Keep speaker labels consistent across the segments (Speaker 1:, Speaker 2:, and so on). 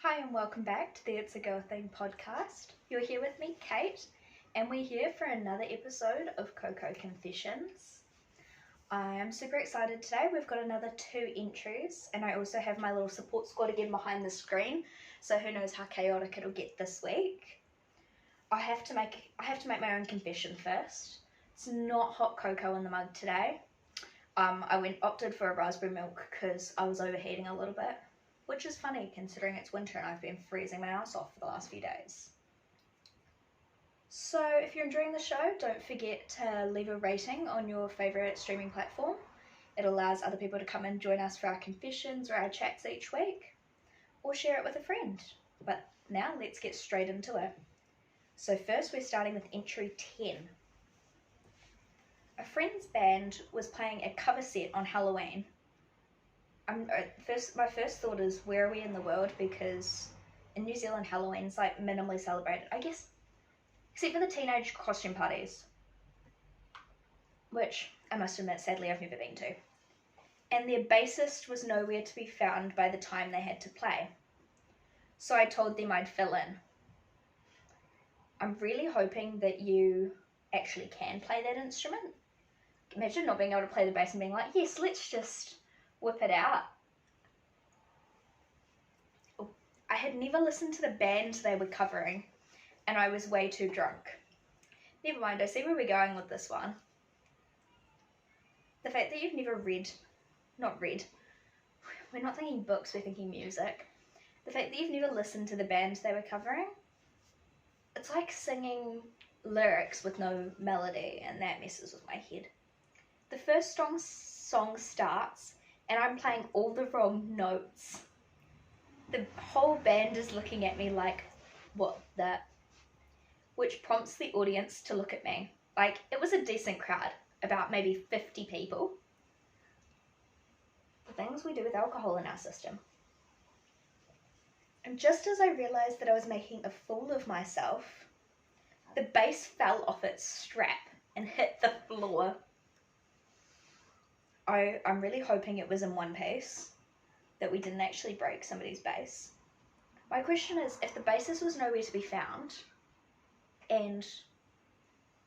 Speaker 1: Hi and welcome back to the It's a Girl Thing podcast. You're here with me, Kate, and we're here for another episode of Coco Confessions. I am super excited today. We've got another 2 entries, and I also have my little support squad again behind the screen, so who knows how chaotic it'll get this week. I have to make my own confession first. It's not hot cocoa in the mug today. I opted for a raspberry milk because I was overheating a little bit, which is funny considering it's winter and I've been freezing my ass off for the last few days. So if you're enjoying the show, don't forget to leave a rating on your favourite streaming platform. It allows other people to come and join us for our confessions or our chats each week, or share it with a friend. But now let's get straight into it. So first we're starting with entry 10. A friend's band was playing a cover set on Halloween. My first thought is, where are we in the world? Because in New Zealand, Halloween's like minimally celebrated, I guess, except for the teenage costume parties, which I must admit, sadly, I've never been to. And their bassist was nowhere to be found by the time they had to play. So I told them I'd fill in. I'm really hoping that you actually can play that instrument. Imagine not being able to play the bass and being like, yes, let's just whip it out. I had never listened to the band they were covering, and I was way too drunk. Never mind, I see where we're going with this one. The fact that you've never we're not thinking books, we're thinking music. The fact that you've never listened to the band they were covering, it's like singing lyrics with no melody, and that messes with my head. The first song starts, and I'm playing all the wrong notes. The whole band is looking at me like, what the? Which prompts the audience to look at me. Like, it was a decent crowd, about maybe 50 people. The things we do with alcohol in our system. And just as I realised that I was making a fool of myself, the bass fell off its strap and hit the floor. I'm really hoping it was in one piece, that we didn't actually break somebody's bass. My question is, if the bassist was nowhere to be found, and,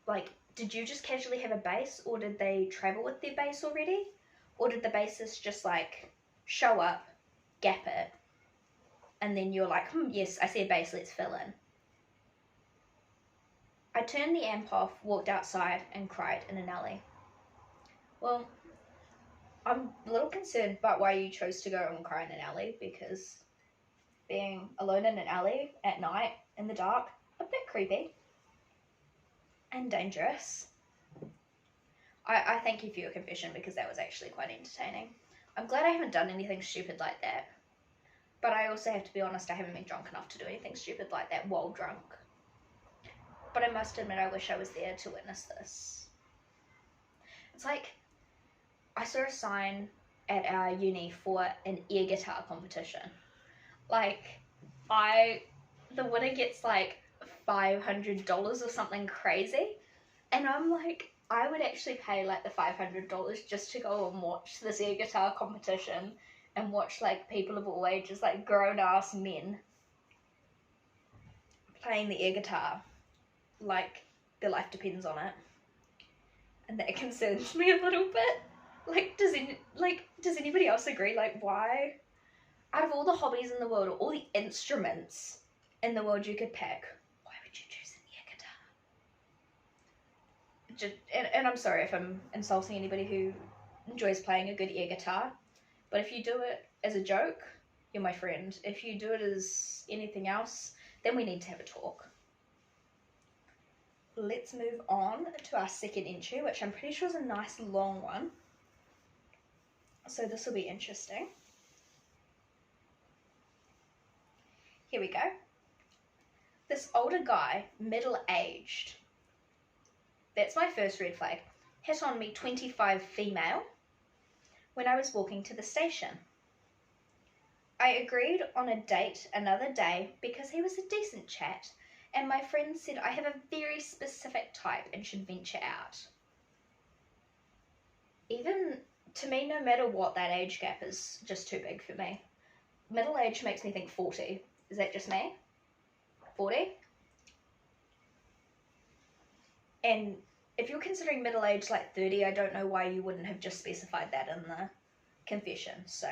Speaker 1: like, did you just casually have a bass, or did they travel with their bass already? Or did the bassist just, like, show up, gap it, and then you're like, yes, I see a bass, let's fill in. I turned the amp off, walked outside, and cried in an alley. Well, I'm a little concerned about why you chose to go and cry in an alley, because being alone in an alley at night in the dark, a bit creepy and dangerous. I thank you for your confession, because that was actually quite entertaining. I'm glad I haven't done anything stupid like that, but I also have to be honest, I haven't been drunk enough to do anything stupid like that while drunk. But I must admit, I wish I was there to witness this. It's like, I saw a sign at our uni for an air guitar competition. Like, the winner gets like $500 or something crazy. And I'm like, I would actually pay like the $500 just to go and watch this air guitar competition and watch like people of all ages, like grown ass men, playing the air guitar like their life depends on it. And that concerns me a little bit. Like, does anybody else agree? Like, why, out of all the hobbies in the world, or all the instruments in the world you could pick, why would you choose an air guitar? And I'm sorry if I'm insulting anybody who enjoys playing a good air guitar, but if you do it as a joke, you're my friend. If you do it as anything else, then we need to have a talk. Let's move on to our second entry, which I'm pretty sure is a nice long one. So this will be interesting. Here we go. This older guy, middle-aged, that's my first red flag, hit on me, 25 female, when I was walking to the station. I agreed on a date another day because he was a decent chat, and my friend said I have a very specific type and should venture out. Even, to me, no matter what, that age gap is just too big for me. Middle age makes me think 40. Is that just me? 40? And if you're considering middle age like 30, I don't know why you wouldn't have just specified that in the confession. So,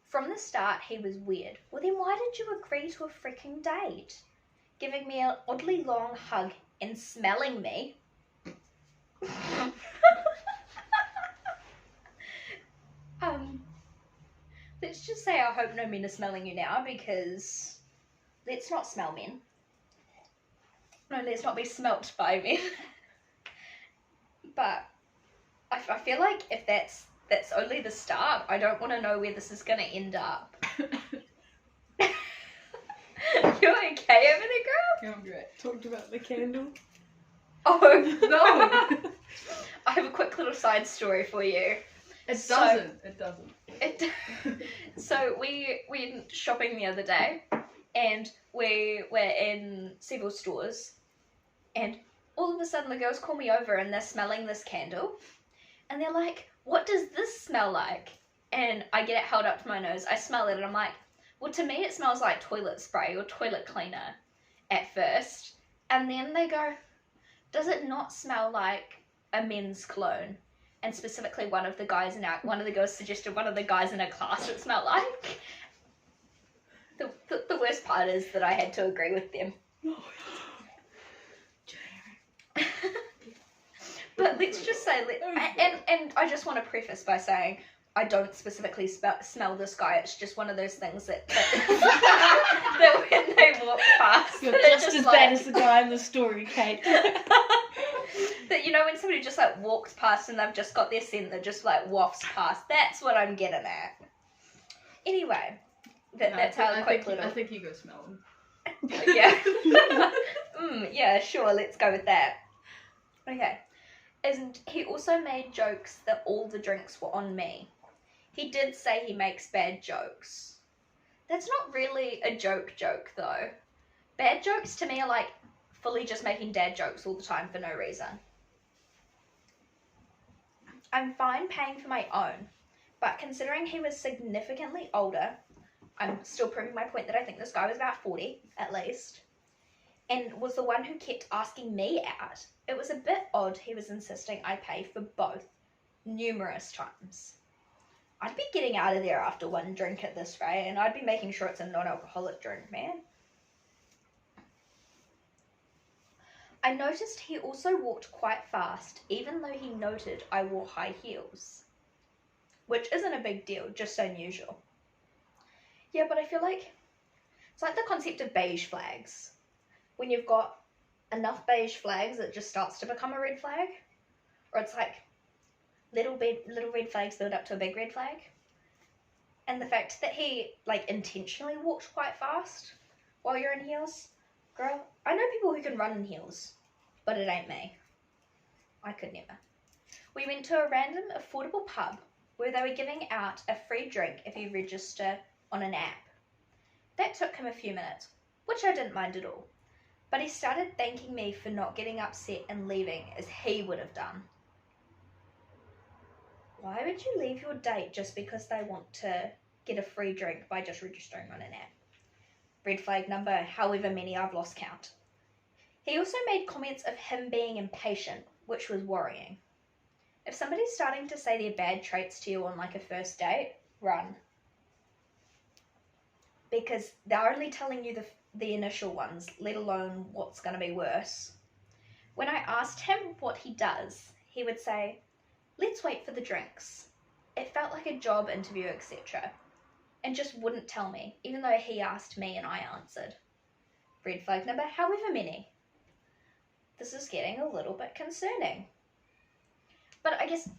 Speaker 1: from the start, he was weird. Well, then why did you agree to a freaking date? Giving me an oddly long hug and smelling me. Let's just say I hope no men are smelling you now, because let's not smell men. No, let's not be smelt by men. But I feel like if that's only the start, I don't want to know where this is going to end up. You okay over there, girl?
Speaker 2: Yeah, I'm great. Talked about the candle.
Speaker 1: Oh, no. I have a quick little side story for you.
Speaker 2: It doesn't.
Speaker 1: So we went shopping the other day, and we were in several stores, and all of a sudden the girls call me over and they're smelling this candle, and they're like, what does this smell like? And I get it held up to my nose, I smell it, and I'm like, well, to me it smells like toilet spray or toilet cleaner at first. And then they go, does it not smell like a men's cologne? And specifically one of the girls suggested one of the guys in her class it smelled like. The worst part is that I had to agree with them. But let's just say, and I just want to preface by saying, I don't specifically smell this guy. It's just one of those things that that when they walk past,
Speaker 2: you're just as bad as the guy in the story, Kate.
Speaker 1: That, you know, when somebody just like walks past and they've just got their scent that just like wafts past. That's what I'm getting at. Anyway, that's how a quick little.
Speaker 2: I think you go smell him.
Speaker 1: Yeah. Yeah, sure. Let's go with that. Okay. And he also made jokes that all the drinks were on me. He did say he makes bad jokes. That's not really a joke though. Bad jokes to me are like fully just making dad jokes all the time for no reason. I'm fine paying for my own, but considering he was significantly older, I'm still proving my point that I think this guy was about 40 at least, and was the one who kept asking me out. It was a bit odd he was insisting I pay for both numerous times. I'd be getting out of there after one drink at this rate, and I'd be making sure it's a non-alcoholic drink, man. I noticed he also walked quite fast, even though he noted I wore high heels. Which isn't a big deal, just unusual. Yeah, but I feel like it's like the concept of beige flags. When you've got enough beige flags, it just starts to become a red flag. Or it's like little red flags build up to a big red flag. And the fact that he like intentionally walked quite fast while you're in heels, girl, I know people who can run in heels, but it ain't me. I could never. We went to a random affordable pub where they were giving out a free drink if you register on an app. That took him a few minutes, which I didn't mind at all. But he started thanking me for not getting upset and leaving as he would have done. Why would you leave your date just because they want to get a free drink by just registering on an app? Red flag number however many, I've lost count. He also made comments of him being impatient, which was worrying. If somebody's starting to say their bad traits to you on like a first date, run. Because they're only telling you the initial ones, let alone what's going to be worse. When I asked him what he does, he would say, let's wait for the drinks. It felt like a job interview, etc. And just wouldn't tell me, even though he asked me and I answered. Red flag number however many. This is getting a little bit concerning. But I guess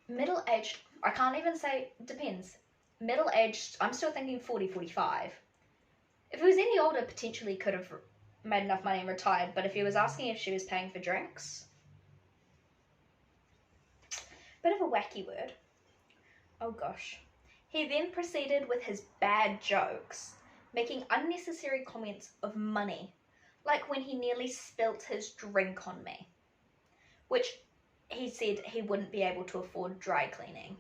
Speaker 1: middle-aged, I can't even say, depends. Middle-aged, I'm still thinking 40, 45. If he was any older, potentially could have made enough money and retired, but if he was asking if she was paying for drinks, bit of a wacky word. Oh gosh. He then proceeded with his bad jokes, making unnecessary comments of money, like when he nearly spilt his drink on me, which he said he wouldn't be able to afford dry cleaning.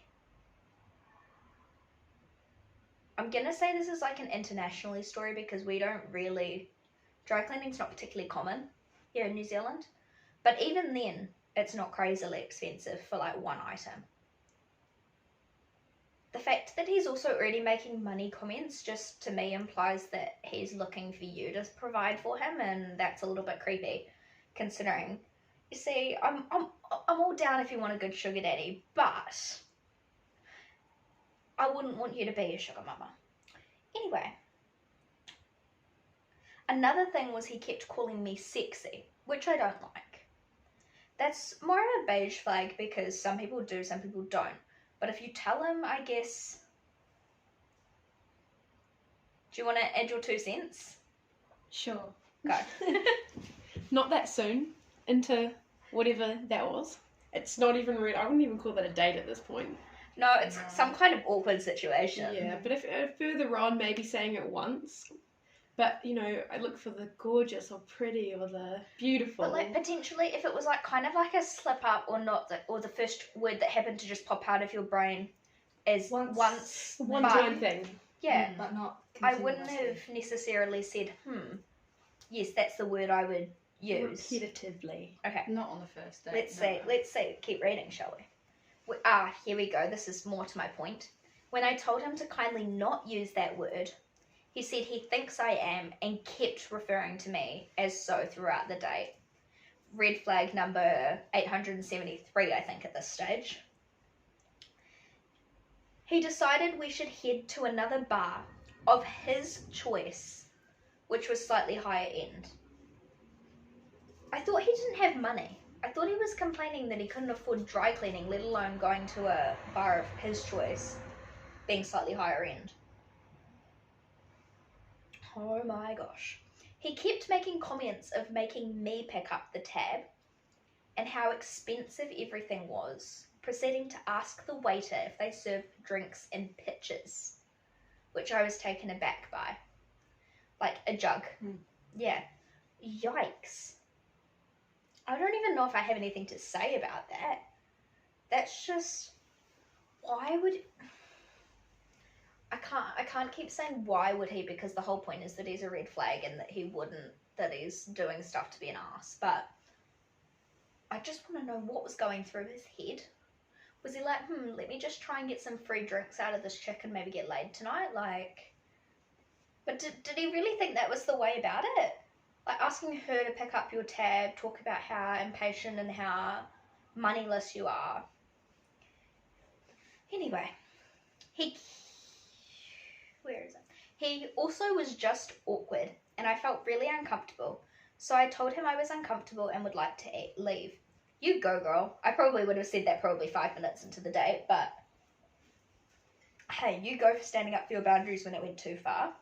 Speaker 1: I'm gonna say this is like an internationally story because we don't really, dry cleaning's not particularly common here in New Zealand. But even then, it's not crazily expensive for like one item. The fact that he's also already making money comments just to me implies that he's looking for you to provide for him, and that's a little bit creepy, considering. You see, I'm all down if you want a good sugar daddy, but I wouldn't want you to be a sugar mama. Anyway, another thing was he kept calling me sexy, which I don't like. That's more of a beige flag because some people do, some people don't. But if you tell him, I guess... Do you want to add your 2 cents?
Speaker 2: Sure.
Speaker 1: Go.
Speaker 2: Not that soon into whatever that was. It's not even real. I wouldn't even call that a date at this point.
Speaker 1: No, it's some kind of awkward situation.
Speaker 2: Yeah, but if further on, maybe saying it once. But, you know, I look for the gorgeous or pretty or the beautiful.
Speaker 1: But, like, potentially, if it was, like, kind of like a slip-up or not, or the first word that happened to just pop out of your brain is once
Speaker 2: one-time thing.
Speaker 1: Yeah.
Speaker 3: But not
Speaker 1: I wouldn't have necessarily said, yes, that's the word I would use.
Speaker 2: Repetitively.
Speaker 1: Okay.
Speaker 3: Not on the first date.
Speaker 1: Let's see. Keep reading, shall we? Here we go. This is more to my point. When I told him to kindly not use that word, he said he thinks I am and kept referring to me as so throughout the date. Red flag number 873, I think, at this stage. He decided we should head to another bar of his choice, which was slightly higher end. I thought he didn't have money. I thought he was complaining that he couldn't afford dry cleaning, let alone going to a bar of his choice, being slightly higher end. Oh my gosh. He kept making comments of making me pick up the tab and how expensive everything was, proceeding to ask the waiter if they served drinks in pitchers, which I was taken aback by. Like a jug. Yeah. Yikes. I don't even know if I have anything to say about that. That's just... Why would... I can't keep saying why would he, because the whole point is that he's a red flag and that he wouldn't, that he's doing stuff to be an ass. But I just want to know what was going through his head. Was he like, let me just try and get some free drinks out of this chick and maybe get laid tonight? Like, but did he really think that was the way about it? Like asking her to pick up your tab, talk about how impatient and how moneyless you are. Anyway, where is it? He also was just awkward and I felt really uncomfortable. So I told him I was uncomfortable and would like to leave. You go, girl. I probably would have said that probably 5 minutes into the date, but hey, you go for standing up for your boundaries when it went too far.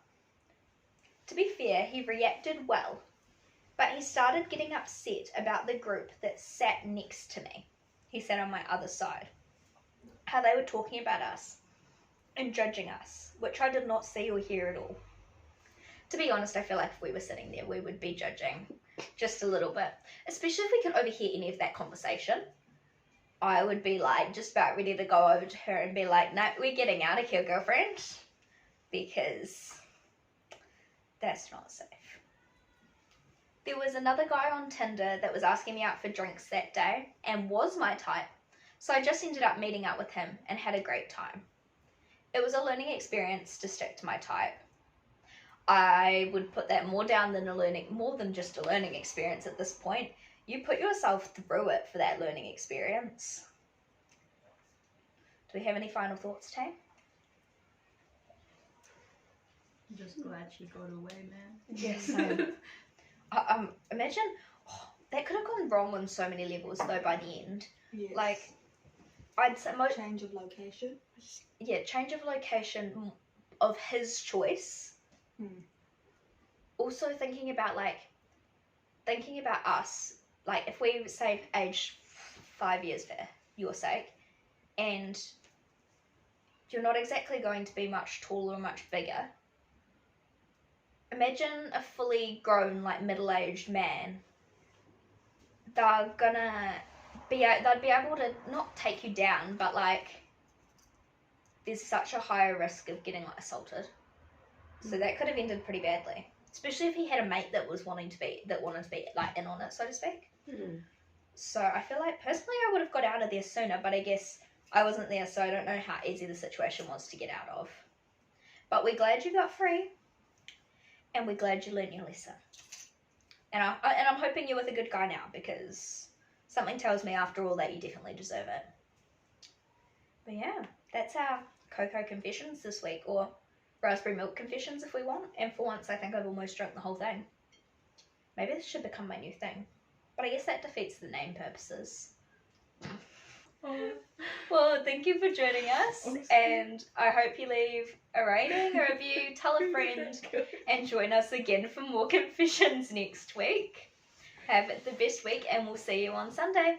Speaker 1: To be fair, he reacted well, but he started getting upset about the group that sat next to me. He sat on my other side. How they were talking about us and judging us, which I did not see or hear at all. To be honest, I feel like if we were sitting there, we would be judging just a little bit. Especially if we could overhear any of that conversation. I would be like, just about ready to go over to her and be like, no, we're getting out of here, girlfriend. Because that's not safe. There was another guy on Tinder that was asking me out for drinks that day and was my type. So I just ended up meeting up with him and had a great time. It was a learning experience to stick to my type. I would put that more than just a learning experience at this point. You put yourself through it for that learning experience. Do we have any final thoughts, Tam?
Speaker 3: I'm just glad she got away, man.
Speaker 1: Yes. Imagine, that could have gone wrong on so many levels though by the end.
Speaker 3: Yes.
Speaker 1: Like, I'd say
Speaker 3: change of location.
Speaker 1: Yeah, change of location of his choice. Also thinking about us, like if we say aged 5 years for your sake, and you're not exactly going to be much taller or much bigger. Imagine a fully grown, like middle-aged man. They'd be able to not take you down, but like there's such a higher risk of getting like assaulted. So that could have ended pretty badly. Especially if he had a mate that wanted to be like in on it, so to speak.
Speaker 2: Mm.
Speaker 1: So I feel like personally I would have got out of there sooner, but I guess I wasn't there, so I don't know how easy the situation was to get out of. But we're glad you got free, and we're glad you learned your lesson. And I'm hoping you're with a good guy now, because something tells me after all that you definitely deserve it. But yeah, that's our cocoa confessions this week, or raspberry milk confessions if we want. And for once, I think I've almost drunk the whole thing. Maybe this should become my new thing. But I guess that defeats the name purposes. Well, thank you for joining us, and I hope you leave a rating, a review, tell a friend, and join us again for more confessions next week. Have the best week, and we'll see you on Sunday.